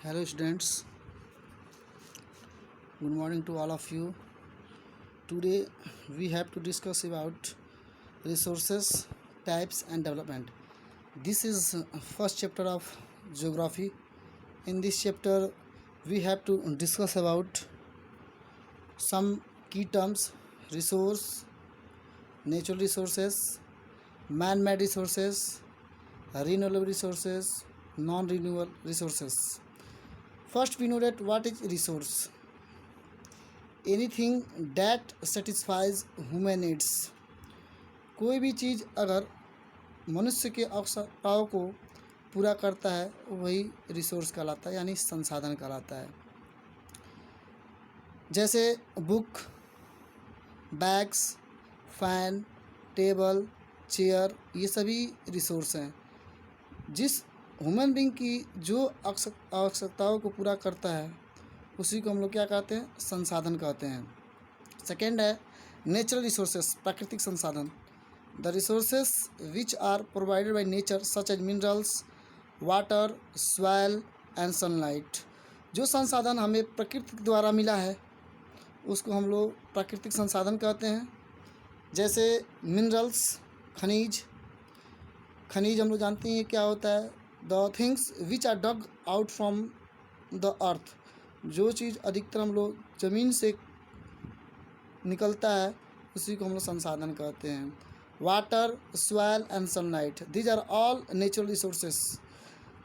Hello students, good morning to all of you. Today we have to discuss about resources, types and development. This is first chapter of geography. In this chapter we have to discuss about some key terms: resource, natural resources, man-made resources, renewable resources, non-renewable resources. First we know that what is resource. Anything that satisfies human needs. कोई भी चीज़ अगर मनुष्य के आवश्यकताओं को पूरा करता है वही रिसोर्स कहलाता है, यानी संसाधन कहलाता है। जैसे book, bags, fan, table, chair, ये सभी रिसोर्स हैं। जिस ह्यूमन बीइंग की जो आवश्यकताओं को पूरा करता है उसी को हम लोग क्या कहते हैं? संसाधन कहते हैं। सेकेंड है नेचुरल रिसोर्सेस, प्राकृतिक संसाधन। The resources which are provided by nature such as minerals, water, soil and sunlight. जो संसाधन हमें प्रकृति द्वारा मिला है उसको हम लोग प्राकृतिक संसाधन कहते हैं। जैसे मिनरल्स, खनिज। खनिज हम लोग जानते हैं क्या होता है? The things which are dug out from the earth. जो चीज़ अधिकतर हम लोग ज़मीन से निकलता है उसी को हम लोग संसाधन कहते हैं। Water, soil and sunlight, these are all natural resources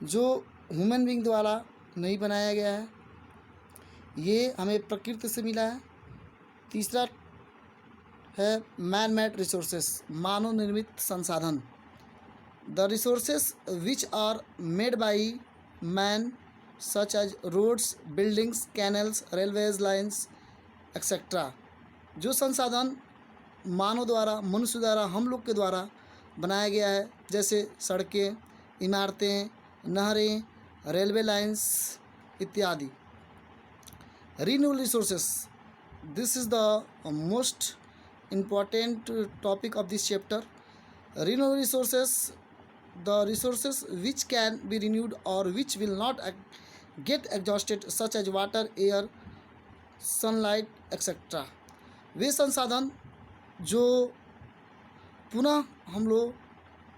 जो ह्यूमन बीइंग द्वारा नहीं बनाया गया है, ये हमें प्रकृति से मिला है। तीसरा है मैन मेड रिसोर्सेस, मानव निर्मित संसाधन। The resources which are made by man such as roads, buildings, canals, railways lines, etc. जो संसाधन मानव द्वारा, मनुष्य द्वारा, हम लोग के द्वारा बनाया गया है, जैसे सड़कें, इमारतें, नहरें, रेलवे लाइंस इत्यादि। Renewable resources, this is the most important topic of this chapter. Renewable resources, the resources which can be renewed or which will not get exhausted such as water, air, sunlight, etc. वे संसाधन जो पुनः हम लोग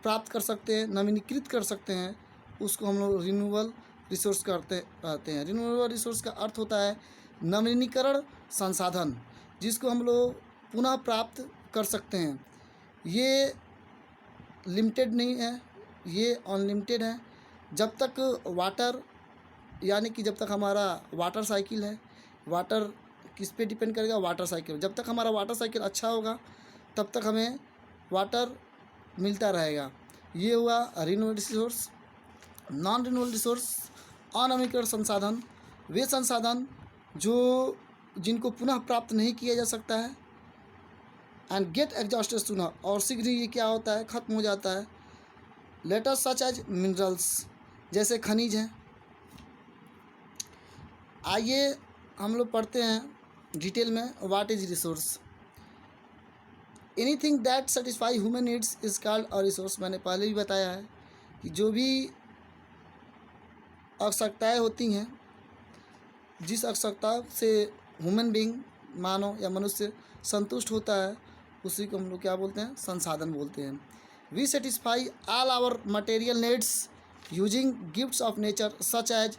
प्राप्त कर सकते हैं, नवीनीकृत कर सकते हैं, उसको हम लोग रिन्यूएबल रिसोर्स कहते हैं। रिन्यूएबल रिसोर्स का अर्थ होता है नवीनीकरण संसाधन, जिसको हम लोग पुनः प्राप्त कर सकते हैं। ये लिमिटेड नहीं है, ये अनलिमिटेड है। जब तक वाटर, यानी कि जब तक हमारा वाटर साइकिल है, वाटर किस पे डिपेंड करेगा? Water cycle. जब तक हमारा वाटर साइकिल अच्छा होगा तब तक हमें वाटर मिलता रहेगा। ये हुआ renewable resource. Non renewable resource, अनवीनीकृत संसाधन, वे संसाधन जो जिनको पुनः प्राप्त नहीं किया जा सकता है। एंड गेट एग्जॉस्टेड सूनर, और शीघ्र ही ये क्या होता है? ख़त्म हो जाता है। लेटर सच एज मिनरल्स, जैसे खनिज हैं। आइए हम लोग पढ़ते हैं डिटेल में what is resource. Anything that satisfy human needs is called a resource. मैंने पहले भी बताया है कि जो भी आवश्यकताएं होती हैं, जिस आवश्यकता से ह्यूमन बीइंग, मानव या मनुष्य संतुष्ट होता है, उसी को हम लोग क्या बोलते हैं? संसाधन बोलते हैं। We satisfy all our material needs using gifts of nature such as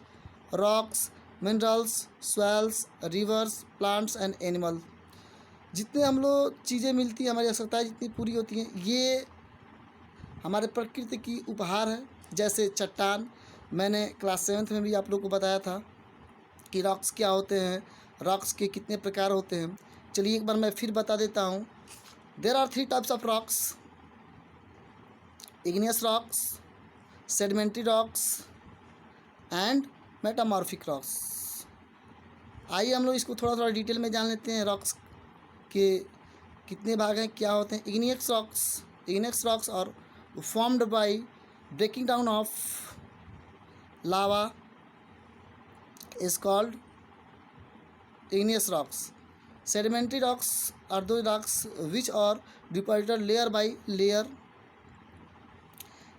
rocks, minerals, soils, rivers, plants and animals. जितने हम लोग चीज़ें मिलती हैं, हमारी आवश्यकताएं जितनी पूरी होती हैं, ये हमारे प्रकृति की उपहार है। जैसे चट्टान, मैंने क्लास 7th में भी आप लोग को बताया था कि रॉक्स क्या होते हैं, रॉक्स के कितने प्रकार होते हैं। चलिए एक बार मैं फिर बता देता हूँ। There are 3 types of rocks: igneous rocks, sedimentary rocks and metamorphic rocks. आइए हम लोग इसको थोड़ा थोड़ा डिटेल में जान लेते हैं। रॉक्स के कितने भाग हैं, क्या होते हैं? igneous rocks are formed by breaking down of lava is called igneous rocks. Sedimentary rocks are those rocks which are deposited layer by layer.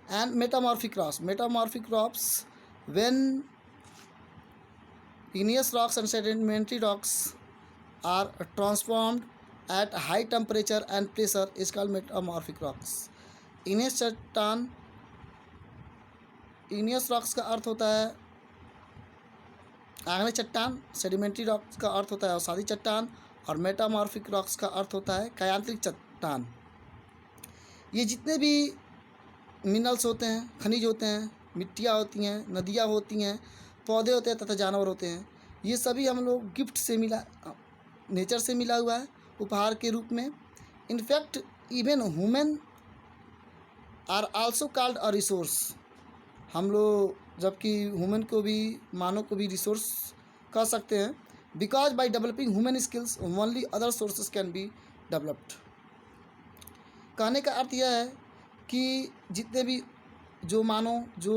And metamorphic rocks, when igneous rocks and sedimentary rocks are transformed at high temperature and pressure is called metamorphic rocks. igneous चट्टान, igneous rocks का अर्थ होता है आग्नेय चट्टान, sedimentary rocks का अर्थ होता है अवसादी चट्टान, और मेटामॉर्फिक रॉक्स का अर्थ होता है कायांतरिक चट्टान। ये जितने भी मिनरल्स होते हैं, खनिज होते हैं, मिट्टियाँ होती हैं, नदियाँ होती हैं, पौधे होते हैं तथा जानवर होते हैं, ये सभी हम लोग गिफ्ट से मिला, नेचर से मिला हुआ है उपहार के रूप में। In fact even human are also called a resource. हम लोग जबकि ह्यूमन को भी, मानव को भी रिसोर्स कह सकते हैं, because by developing human skills only other sources can be developed. कहने का अर्थ यह है कि जितने भी जो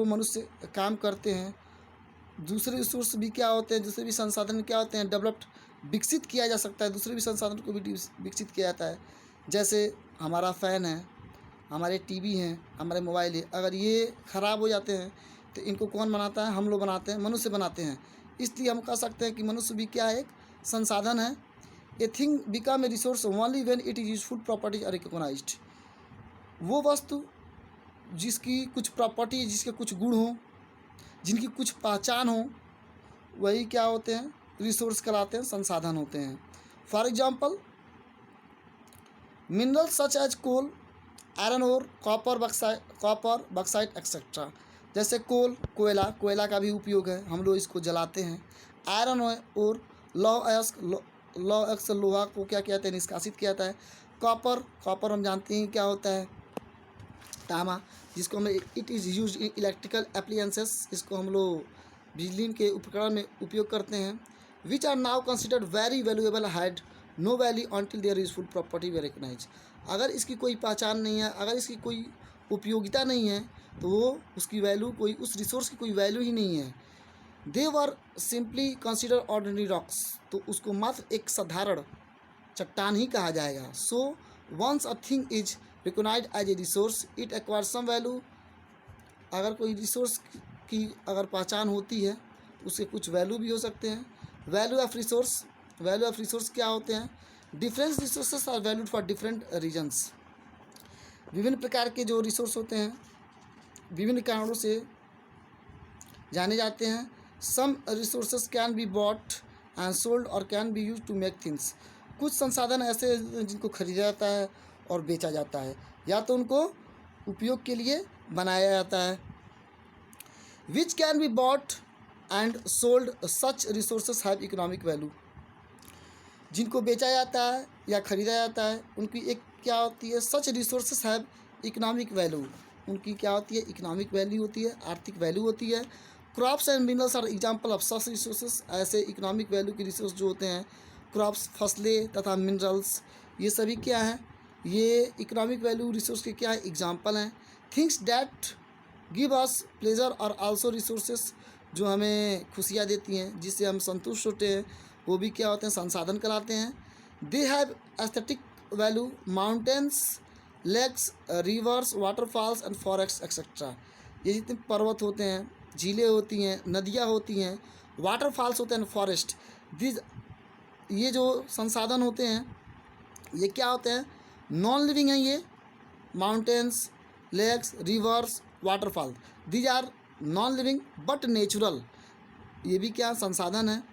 मनुष्य काम करते हैं, दूसरे रिसोर्स भी क्या होते हैं, दूसरे भी संसाधन क्या होते हैं, डेवलप्ड, विकसित किया जा सकता है, दूसरे भी संसाधन को भी विकसित किया जाता है। जैसे हमारा फ़ैन है, हमारे टीवी हैं, हमारे मोबाइल है, अगर ये ख़राब हो जाते हैं तो इनको कौन बनाता है? हम लोग बनाते हैं, मनुष्य बनाते हैं। इसलिए हम कह सकते हैं कि मनुष्य भी क्या है? एक संसाधन है। A thing become a resource only when it is useful properties are recognised. वो वस्तु जिसकी कुछ प्रॉपर्टी, जिसके कुछ गुण हों, जिनकी कुछ पहचान हो, वही क्या होते हैं? रिसोर्स कहलाते हैं, संसाधन होते हैं। For example minerals such as coal, iron ore, copper, bauxite etcetera. जैसे कोयला का भी उपयोग है, हम लोग इसको जलाते हैं। आयरन और लौह अयस्क लोहा को क्या कहते हैं? निष्कासित किया जाता है। कॉपर हम जानते हैं क्या होता है? तांबा, जिसको हम it is use in electrical appliances, इसको हम लोग बिजली के उपकरण में उपयोग करते हैं। Which are now considered very valuable had no value until their useful property were recognise. अगर इसकी कोई पहचान नहीं है, अगर इसकी कोई उपयोगिता नहीं है, तो वो उसकी वैल्यू, कोई उस रिसोर्स की कोई वैल्यू ही नहीं है। They were simply consider ordinary rocks, तो उसको मात्र एक साधारण चट्टान ही कहा जाएगा। So once a thing is recognised as a resource it acquire some value. अगर कोई रिसोर्स की अगर पहचान होती है, उसके कुछ वैल्यू भी हो सकते हैं। वैल्यू ऑफ रिसोर्स क्या होते हैं? Different resources are valued for different reasons. विभिन्न प्रकार के जो रिसोर्स होते हैं विभिन्न कारणों से जाने जाते हैं। Some resources can be bought and sold और can be use to make things. कुछ संसाधन ऐसे जिनको खरीदा जाता है और बेचा जाता है, या तो उनको उपयोग के लिए बनाया जाता है। विच can be bought and sold, such resources have economic value. जिनको बेचा जाता है या खरीदा जाता है, उनकी एक क्या होती है? सच रिसोर्सेस हैव इकोनॉमिक वैल्यू। उनकी क्या होती है? इकोनॉमिक वैल्यू होती है, आर्थिक वैल्यू होती है। Crops and minerals are example of such resources. ऐसे इकोनॉमिक वैल्यू के रिसोर्स जो होते हैं, क्रॉप्स, फसलें तथा मिनरल्स, ये सभी क्या हैं? ये इकोनॉमिक वैल्यू रिसोर्स के क्या है? एग्जाम्पल हैं। Things that give us pleasure और आल्सो रिसोर्सेस, जो हमें खुशियाँ देती हैं, जिससे हम संतुष्ट होते हैं, वो भी क्या होते हैं? संसाधन कहलाते हैं। They have aesthetic value, mountains, lakes, rivers, waterfalls and forest etcetera. ये जितने पर्वत होते हैं, झीलें होती हैं, नदियाँ होती हैं, वाटरफॉल्स होते हैं, फॉरेस्ट, दिस, ये जो संसाधन होते हैं, ये क्या होते हैं? नॉन लिविंग हैं। ये mountains, lakes, rivers, waterfall, these are non living but natural. ये भी क्या संसाधन है?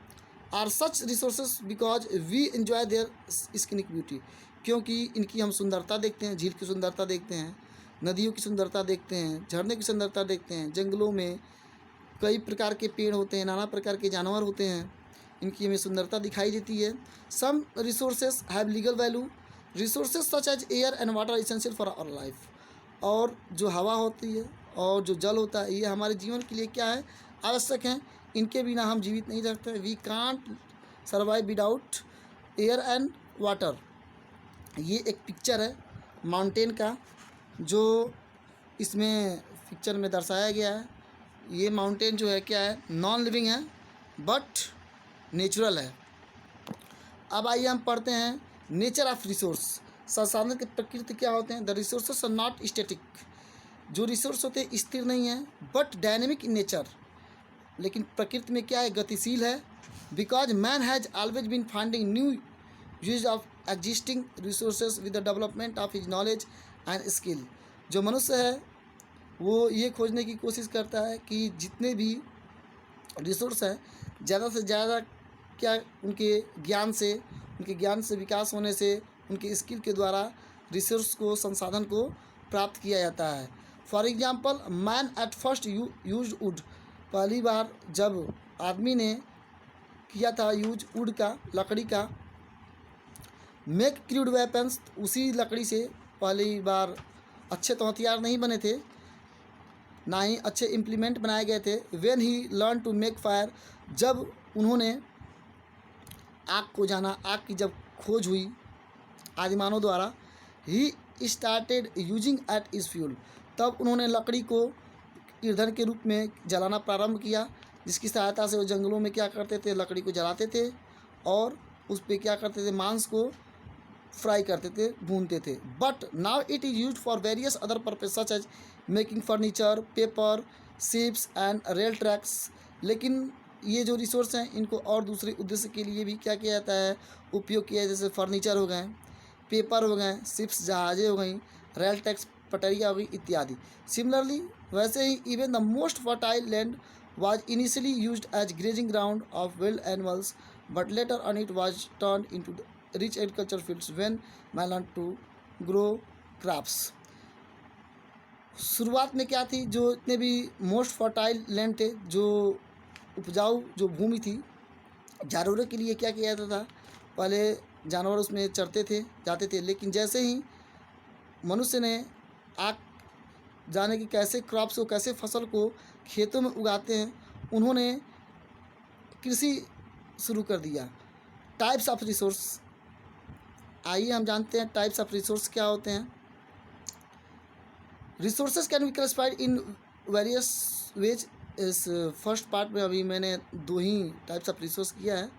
Are such resources because we enjoy their scenic beauty. क्योंकि इनकी हम सुंदरता देखते हैं, झील की सुंदरता देखते हैं, नदियों की सुंदरता देखते हैं, झरने की सुंदरता देखते हैं, जंगलों में कई प्रकार के पेड़ होते हैं, नाना प्रकार के जानवर होते हैं, इनकी हमें सुंदरता दिखाई देती है। Some resources have legal value, resources such as air and water essential for our life. और जो हवा होती है और जो जल होता है, ये हमारे जीवन के लिए क्या है? आवश्यक हैं। इनके बिना हम जीवित नहीं रहते। We can't survive without air and water. ये एक पिक्चर है माउंटेन का, जो इसमें पिक्चर में दर्शाया गया है। ये माउंटेन जो है क्या है? नॉन लिविंग है बट नेचुरल है। अब आइए हम पढ़ते हैं नेचर ऑफ रिसोर्स। संसाधन के प्रकृति क्या होते हैं? The resources are not static. जो रिसोर्स होते हैं स्थिर नहीं है, बट डायनेमिक इन नेचर। लेकिन प्रकृति में क्या है? गतिशील है। because man has always been finding new use of existing resources with the development of his knowledge and skill। जो मनुष्य है वो ये खोजने की कोशिश करता है कि जितने भी रिसोर्स हैं ज़्यादा से ज़्यादा क्या उनके ज्ञान से विकास होने से उनके स्किल के द्वारा रिसोर्स को संसाधन को प्राप्त किया जाता है। For example man at first use would, पहली बार जब आदमी ने किया था यूज वुड का, लकड़ी का, मेक क्रूड वेपन्स, उसी लकड़ी से पहली बार अच्छे तो हथियार नहीं बने थे, ना ही अच्छे इम्प्लीमेंट बनाए गए थे। When he learn to make fire, जब उन्होंने आग को जाना, आग की जब खोज हुई आदिमानव द्वारा, he started using it as fuel, तब उन्होंने लकड़ी को ईंधन के रूप में जलाना प्रारंभ किया, जिसकी सहायता से वो जंगलों में क्या करते थे, लकड़ी को जलाते थे और उस पर क्या करते थे, मांस को फ्राई करते थे, भूनते थे। But now it is used for various other purpose such as making furniture, paper, ships and rail tracks. लेकिन ये जो रिसोर्स हैं इनको और दूसरे उद्देश्य के लिए भी क्या किया जाता है, उपयोग किया, जैसे फर्नीचर हो गए, पेपर हो गए, शिप्स जहाज़ें हो गई, रेल ट्रैक्स पटरियाँ हो गई इत्यादि। सिमिलरली वैसे ही even the most fertile land was initially used as grazing ground of wild animals, but later on it was turned into rich agricultural fields when man learned to grow crops। शुरुआत में क्या थी, जो इतने भी most fertile land थे, जो उपजाऊ जो भूमि थी, जानवरों के लिए क्या किया जाता था, पहले जानवर उसमें चरते थे, जाते थे। लेकिन जैसे ही मनुष्य ने आग जाने की कैसे क्रॉप्स को, कैसे फसल को खेतों में उगाते हैं, उन्होंने कृषि शुरू कर दिया। टाइप्स ऑफ रिसोर्स, आइए हम जानते हैं टाइप्स ऑफ रिसोर्स क्या होते हैं। Resources can be classified in various ways. इस फर्स्ट पार्ट में अभी मैंने 2 ही टाइप्स ऑफ रिसोर्स किया है,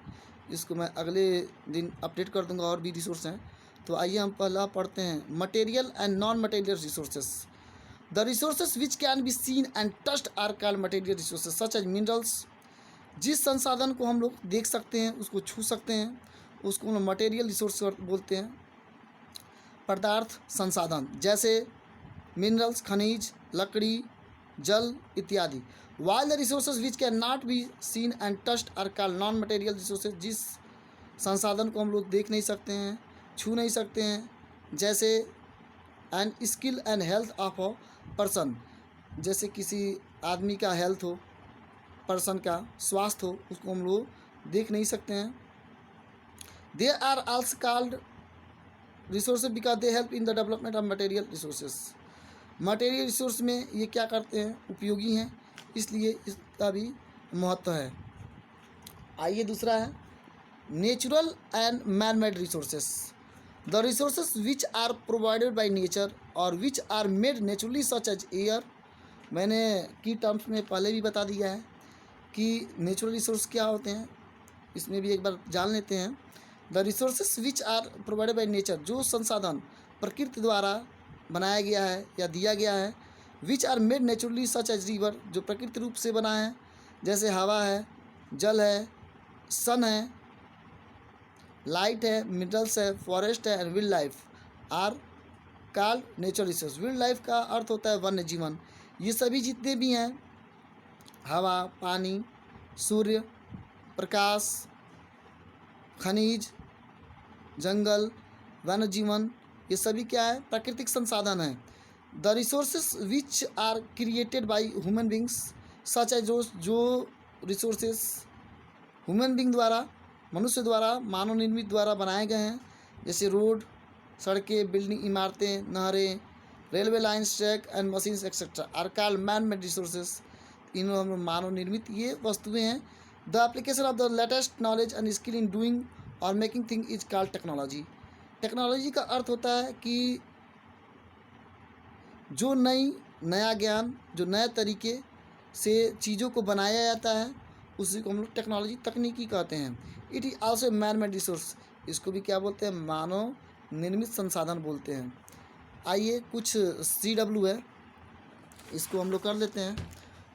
इसको मैं अगले दिन अपडेट कर दूंगा, और भी रिसोर्स हैं। तो आइए हम पहला पढ़ते हैं, material and non material resources. The resources which can be seen and touched are called material resources such as minerals। जिस संसाधन को हम लोग देख सकते हैं, उसको छू सकते हैं, उसको हम मटेरियल रिसोर्स बोलते हैं। पदार्थ संसाधन जैसे मिनरल्स, खनिज, लकड़ी, जल इत्यादि। While the resources which can not be seen and touched are called non material resources। जिस संसाधन को हम लोग देख नहीं सकते हैं, छू नहीं सकते हैं, जैसे and skill and health of a person, जैसे किसी आदमी का हेल्थ हो, पर्सन का स्वास्थ्य हो, उसको हम लोग देख नहीं सकते हैं। They are also called resources because they help in the development of material resources. Material resource में ये क्या करते हैं, उपयोगी हैं, इसलिए इसका भी महत्व है। आइए दूसरा है natural and man made resources. The resources which are provided by nature or which are made naturally such as air। मैंने की टर्म्स में पहले भी बता दिया है कि नेचुरल रिसोर्स क्या होते हैं, इसमें भी एक बार जान लेते हैं। The resources which are provided by nature, जो संसाधन प्रकृति द्वारा बनाया गया है या दिया गया है। Which are made naturally such as river, जो प्रकृति रूप से बना है, जैसे हवा है, जल है, सन है, लाइट है, मिनरल्स है, फॉरेस्ट है, and wild life are called natural resource. Wild life का अर्थ होता है वन्य जीवन। ये सभी जितने भी हैं, हवा, पानी, सूर्य, प्रकाश, खनिज, जंगल, वन्य जीवन, ये सभी क्या है, प्राकृतिक संसाधन हैं। The resources which are created by human beings such है, जो रिसोर्सेज ह्यूमन बींग द्वारा, मनुष्य द्वारा, मानव निर्मित द्वारा बनाए गए हैं, जैसे रोड, सड़कें, बिल्डिंग, इमारतें, नहरें, railway lines, track and machines etcetera are called man made resources. इन मानव निर्मित ये वस्तुएं हैं। The application of the latest knowledge and skill in doing और making thing is called technology. Technology का अर्थ होता है कि जो नया ज्ञान, जो नए तरीके से चीज़ों को बनाया जाता है, उसी को हम लोग टेक्नोलॉजी, तकनीकी कहते हैं। It is also man made resource, इसको भी क्या बोलते हैं, मानव निर्मित संसाधन बोलते हैं। आइए कुछ CW है, इसको हम लोग कर लेते हैं।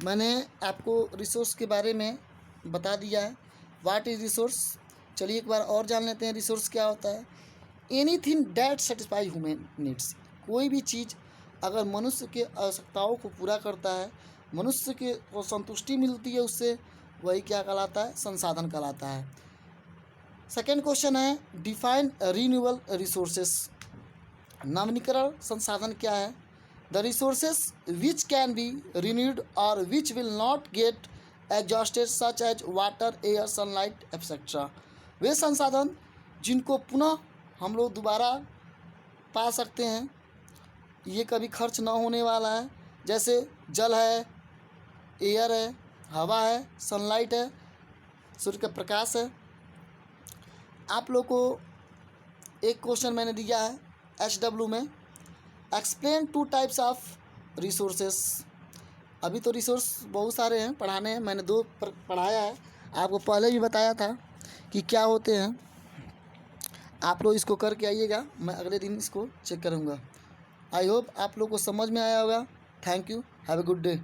मैंने आपको रिसोर्स के बारे में बता दिया है व्हाट इज रिसोर्स? चलिए एक बार और जान लेते हैं रिसोर्स क्या होता है। Anything that satisfy human needs, कोई भी चीज़ अगर मनुष्य के आवश्यकताओं को पूरा करता है, मनुष्य के को संतुष्टि मिलती है उससे, वही क्या कहलाता है? संसाधन कहलाता है। सेकेंड क्वेश्चन है डिफाइन रीन्यूएबल रिसोर्सेस। नवीनीकरण संसाधन क्या है? The resources which can be renewed और which will not get exhausted such as water, air, sunlight etcetera. वे संसाधन जिनको पुनः हम लोग दोबारा पा सकते हैं, ये कभी खर्च ना होने वाला है, जैसे जल है, एयर है, हवा है, सनलाइट है, सूर्य का प्रकाश है। आप लोग को एक क्वेश्चन मैंने दिया है HW में, एक्सप्लेन 2 टाइप्स ऑफ रिसोर्सेस। अभी तो रिसोर्स बहुत सारे हैं, पढ़ाने हैं, मैंने 2 पढ़ाया है, आपको पहले भी बताया था कि क्या होते हैं। आप लोग इसको करके आइएगा, मैं अगले दिन इसको चेक करूँगा। आई होप आप लोग को समझ में आया होगा। Thank you, have a good day.